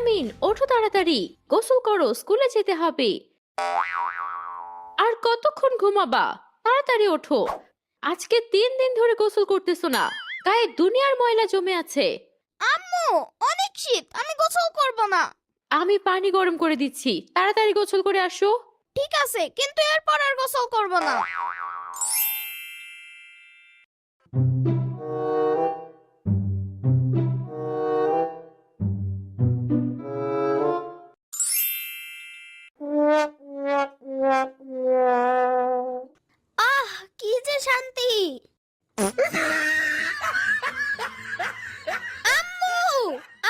ইয়ামিন, ওঠো তাড়াতাড়ি, গোসল করো, স্কুলে যেতে হবে। আর কতক্ষণ ঘুমাবা? তাড়াতাড়ি ওঠো। আজকে 3 দিন ধরে গোসল করতেছো না, গায়ে দুনিয়ার ময়লা জমে আছে। আম্মু, অনেক শীত, আমি গোসল করব না। আমি পানি গরম করে দিচ্ছি, তাড়াতাড়ি গোসল করে আসো। ঠিক আছে, কিন্তু এরপর আর গোসল করব না। আহ, কি যে শান্তি। আম্মু,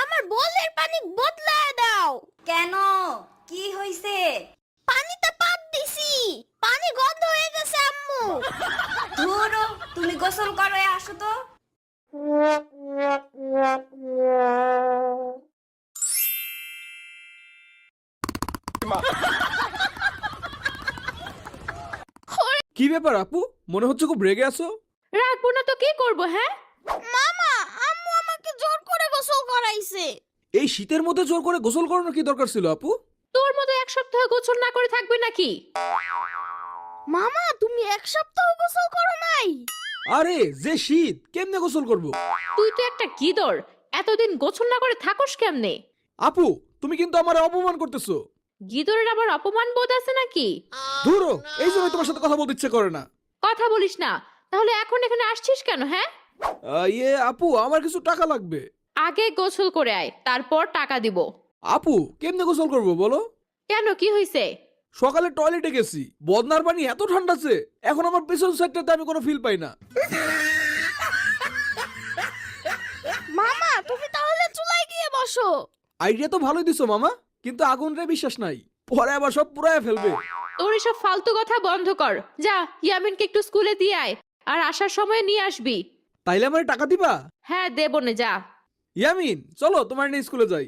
আমার বোলের পানি বদলায় দাও। কেন, কি হইছে? পানিতে পাত দিছি, পানি গন্ধ হয়ে গেছে আম্মু। ধুরো, তুমি গোসল করে আসো তো। কি ব্যাপার আপু, মনে হচ্ছে খুব রেগে আছো। রাখবো না তো কি করবো? হ্যাঁ, মামা, আম্মু আমাকে জোর করে গোসল করাইছে। এই শীতের মধ্যে জোর করে গোসল করানোর কি দরকার ছিল আপু? তোর মতো 1 সপ্তাহ গোসল না করে থাকবে নাকি? মামা, তুমি 1 সপ্তাহ গোসল করো নাই? আরে যে শীত, কেমনে গোসল করব? তুই তো একটা গিদর, এতদিন গোসল না করে থাকোস কেমনে? আপু, তুমি কিন্তু আমার অপমান করতেছো। গিদরের আবার অপমান বোধ আছে নাকি? ধুরো, এই জন্য তোমার সাথে কথা বলতে ইচ্ছে করে না। কথা বলিস না, তাহলে এখন এখানে আসছিস কেন? হ্যাঁ, আপু, আমার কিছু টাকা লাগবে। আগে গোসল করে আয়, তারপর টাকা দিব। আপু, কেমনে গোসল করব বলো? কেন, কি হইছে? সকালে টয়লেটে গেছি, বদনার পানি এত ঠান্ডা আছে, এখন আমার পেছন সাইডটাতে আমি কোনো ফিল পাই না। মামা, তুমি তাহলে চুলায় গিয়ে বসো। আইডিয়া তো ভালোই দিছো মামা, কিন্তু আগুনরে বিশ্বাস নাই, পরে আবার সব পুরায় ফেলবে। তোর এসব ফালতু কথা বন্ধ কর, যা ইয়ামিনকে একটু স্কুলে দিয়ে আয়, আর আসার সময় নিয়ে আসবি। তাইলে আমার টাকা দিবা? হ্যাঁ, দেবো নে, যা। ইয়ামিন, চলো তোমার নিয়ে স্কুলে যাই।